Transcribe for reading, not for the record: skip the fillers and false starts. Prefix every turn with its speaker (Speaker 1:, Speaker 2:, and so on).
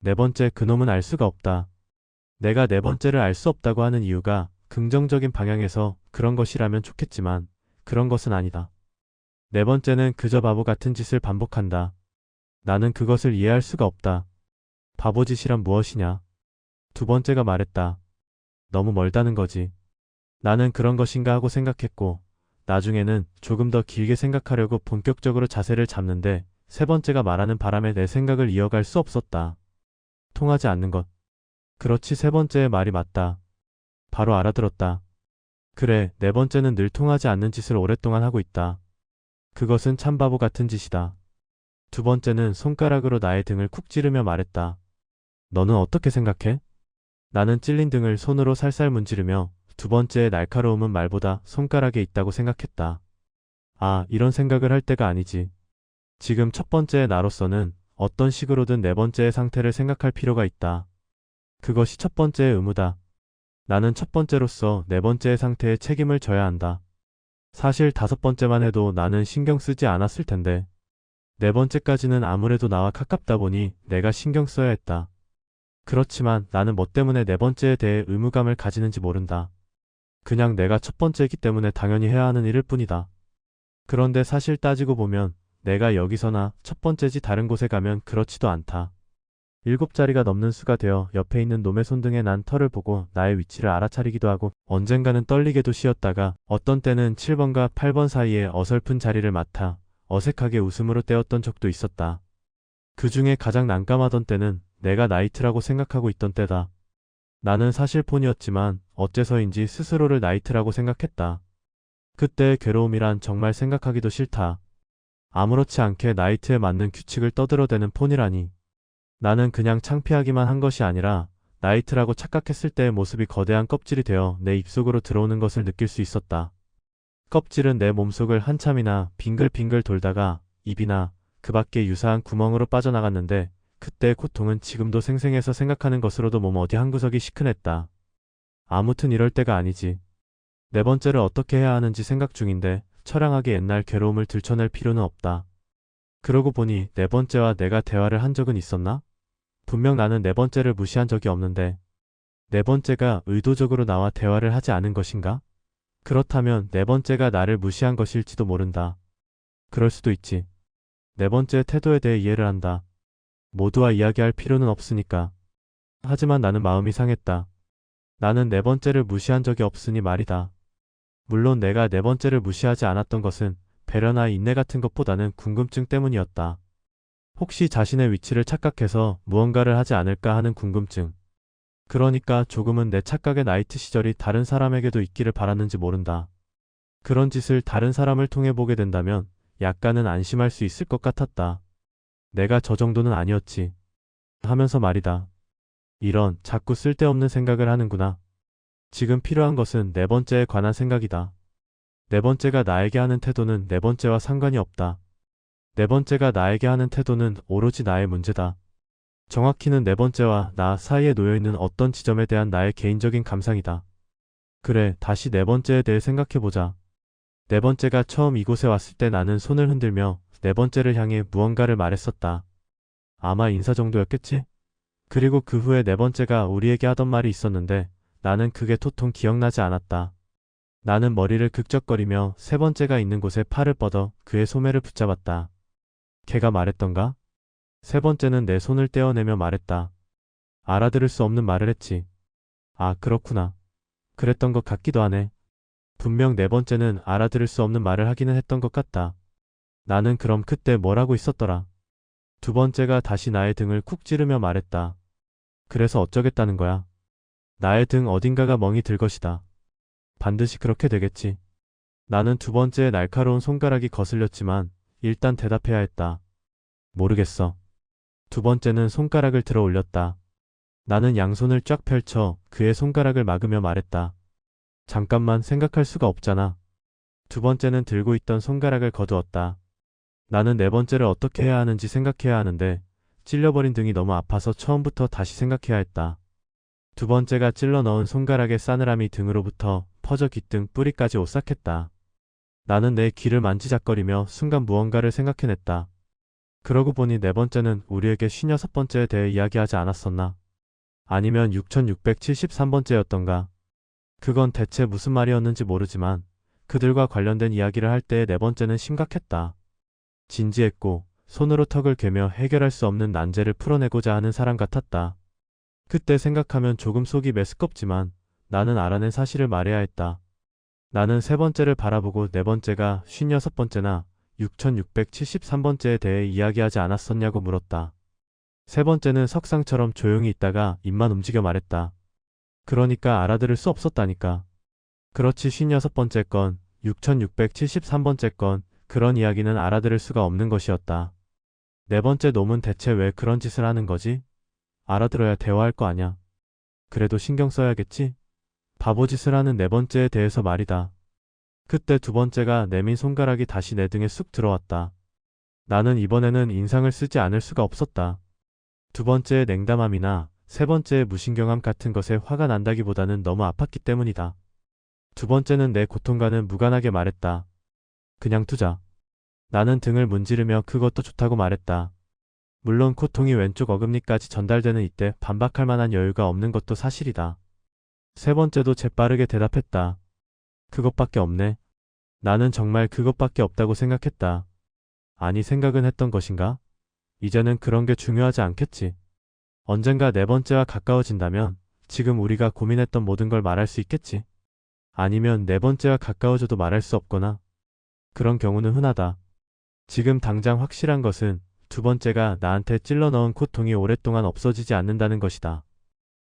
Speaker 1: 네 번째, 그놈은 알 수가 없다. 내가 네 번째를 알 수 없다고 하는 이유가 긍정적인 방향에서 그런 것이라면 좋겠지만 그런 것은 아니다. 네 번째는 그저 바보 같은 짓을 반복한다. 나는 그것을 이해할 수가 없다. 바보짓이란 무엇이냐? 두 번째가 말했다. 너무 멀다는 거지. 나는 그런 것인가 하고 생각했고, 나중에는 조금 더 길게 생각하려고 본격적으로 자세를 잡는데 세 번째가 말하는 바람에 내 생각을 이어갈 수 없었다. 통하지 않는 것. 그렇지, 세 번째의 말이 맞다. 바로 알아들었다. 그래, 네 번째는 늘 통하지 않는 짓을 오랫동안 하고 있다. 그것은 참 바보 같은 짓이다. 두 번째는 손가락으로 나의 등을 쿡 찌르며 말했다. 너는 어떻게 생각해? 나는 찔린 등을 손으로 살살 문지르며 두 번째의 날카로움은 말보다 손가락에 있다고 생각했다. 아, 이런 생각을 할 때가 아니지. 지금 첫 번째의 나로서는 어떤 식으로든 네 번째의 상태를 생각할 필요가 있다. 그것이 첫 번째의 의무다. 나는 첫 번째로서 네 번째의 상태에 책임을 져야 한다. 사실 다섯 번째만 해도 나는 신경 쓰지 않았을 텐데. 네 번째까지는 아무래도 나와 가깝다 보니 내가 신경 써야 했다. 그렇지만 나는 뭐 때문에 네 번째에 대해 의무감을 가지는지 모른다. 그냥 내가 첫 번째이기 때문에 당연히 해야 하는 일일 뿐이다. 그런데 사실 따지고 보면 내가 여기서나 첫 번째지 다른 곳에 가면 그렇지도 않다. 7자리가 넘는 수가 되어 옆에 있는 놈의 손등에 난 털을 보고 나의 위치를 알아차리기도 하고 언젠가는 떨리게도 쉬었다가 어떤 때는 7번과 8번 사이에 어설픈 자리를 맡아 어색하게 웃음으로 떼었던 적도 있었다. 그 중에 가장 난감하던 때는 내가 나이트라고 생각하고 있던 때다. 나는 사실 폰이었지만 어째서인지 스스로를 나이트라고 생각했다. 그때의 괴로움이란 정말 생각하기도 싫다. 아무렇지 않게 나이트에 맞는 규칙을 떠들어대는 폰이라니. 나는 그냥 창피하기만 한 것이 아니라 나이트라고 착각했을 때의 모습이 거대한 껍질이 되어 내 입속으로 들어오는 것을 느낄 수 있었다. 껍질은 내 몸속을 한참이나 빙글빙글 돌다가 입이나 그 밖에 유사한 구멍으로 빠져나갔는데 그때의 고통은 지금도 생생해서 생각하는 것으로도 몸 어디 한 구석이 시큰했다. 아무튼 이럴 때가 아니지. 네 번째를 어떻게 해야 하는지 생각 중인데 처량하게 옛날 괴로움을 들춰낼 필요는 없다. 그러고 보니 네 번째와 내가 대화를 한 적은 있었나? 분명 나는 네 번째를 무시한 적이 없는데 네 번째가 의도적으로 나와 대화를 하지 않은 것인가? 그렇다면 네 번째가 나를 무시한 것일지도 모른다. 그럴 수도 있지. 네 번째 태도에 대해 이해를 한다. 모두와 이야기할 필요는 없으니까. 하지만 나는 마음이 상했다. 나는 네 번째를 무시한 적이 없으니 말이다. 물론 내가 네 번째를 무시하지 않았던 것은 배려나 인내 같은 것보다는 궁금증 때문이었다. 혹시 자신의 위치를 착각해서 무언가를 하지 않을까 하는 궁금증. 그러니까 조금은 내 착각의 나이트 시절이 다른 사람에게도 있기를 바랐는지 모른다. 그런 짓을 다른 사람을 통해 보게 된다면 약간은 안심할 수 있을 것 같았다. 내가 저 정도는 아니었지. 하면서 말이다. 이런 자꾸 쓸데없는 생각을 하는구나. 지금 필요한 것은 네 번째에 관한 생각이다. 네 번째가 나에게 하는 태도는 네 번째와 상관이 없다. 네 번째가 나에게 하는 태도는 오로지 나의 문제다. 정확히는 네 번째와 나 사이에 놓여있는 어떤 지점에 대한 나의 개인적인 감상이다. 그래, 다시 네 번째에 대해 생각해보자. 네 번째가 처음 이곳에 왔을 때 나는 손을 흔들며 네 번째를 향해 무언가를 말했었다. 아마 인사 정도였겠지? 그리고 그 후에 네 번째가 우리에게 하던 말이 있었는데 나는 그게 도통 기억나지 않았다. 나는 머리를 극적거리며 세 번째가 있는 곳에 팔을 뻗어 그의 소매를 붙잡았다. 걔가 말했던가? 세 번째는 내 손을 떼어내며 말했다. 알아들을 수 없는 말을 했지. 아, 그렇구나. 그랬던 것 같기도 하네. 분명 네 번째는 알아들을 수 없는 말을 하기는 했던 것 같다. 나는 그럼 그때 뭘 하고 있었더라. 두 번째가 다시 나의 등을 쿡 찌르며 말했다. 그래서 어쩌겠다는 거야. 나의 등 어딘가가 멍이 들 것이다. 반드시 그렇게 되겠지. 나는 두 번째의 날카로운 손가락이 거슬렸지만 일단 대답해야 했다. 모르겠어. 두 번째는 손가락을 들어 올렸다. 나는 양손을 쫙 펼쳐 그의 손가락을 막으며 말했다. 잠깐만, 생각할 수가 없잖아. 두 번째는 들고 있던 손가락을 거두었다. 나는 네 번째를 어떻게 해야 하는지 생각해야 하는데 찔려버린 등이 너무 아파서 처음부터 다시 생각해야 했다. 두 번째가 찔러 넣은 손가락의 싸늘함이 등으로부터 퍼져 귓등 뿌리까지 오싹했다. 나는 내 귀를 만지작거리며 순간 무언가를 생각해냈다. 그러고 보니 네 번째는 우리에게 56번째에 대해 이야기하지 않았었나? 아니면 6673번째였던가? 그건 대체 무슨 말이었는지 모르지만 그들과 관련된 이야기를 할 때의 네 번째는 심각했다. 진지했고 손으로 턱을 괴며 해결할 수 없는 난제를 풀어내고자 하는 사람 같았다. 그때 생각하면 조금 속이 메스껍지만 나는 알아낸 사실을 말해야 했다. 나는 세 번째를 바라보고 네 번째가 56번째나 6673번째에 대해 이야기하지 않았었냐고 물었다. 세 번째는 석상처럼 조용히 있다가 입만 움직여 말했다. 그러니까 알아들을 수 없었다니까. 그렇지 56번째 건, 6673번째 건, 그런 이야기는 알아들을 수가 없는 것이었다. 네 번째 놈은 대체 왜 그런 짓을 하는 거지? 알아들어야 대화할 거 아냐. 그래도 신경 써야겠지? 바보짓을 하는 네 번째에 대해서 말이다. 그때 두 번째가 내민 손가락이 다시 내 등에 쑥 들어왔다. 나는 이번에는 인상을 쓰지 않을 수가 없었다. 두 번째의 냉담함이나 세 번째의 무신경함 같은 것에 화가 난다기보다는 너무 아팠기 때문이다. 두 번째는 내 고통과는 무관하게 말했다. 그냥 두자. 나는 등을 문지르며 그것도 좋다고 말했다. 물론 고통이 왼쪽 어금니까지 전달되는 이때 반박할 만한 여유가 없는 것도 사실이다. 세 번째도 재빠르게 대답했다. 그것밖에 없네. 나는 정말 그것밖에 없다고 생각했다. 아니 생각은 했던 것인가? 이제는 그런 게 중요하지 않겠지. 언젠가 네 번째와 가까워진다면 지금 우리가 고민했던 모든 걸 말할 수 있겠지. 아니면 네 번째와 가까워져도 말할 수 없거나 그런 경우는 흔하다. 지금 당장 확실한 것은 두 번째가 나한테 찔러 넣은 고통이 오랫동안 없어지지 않는다는 것이다.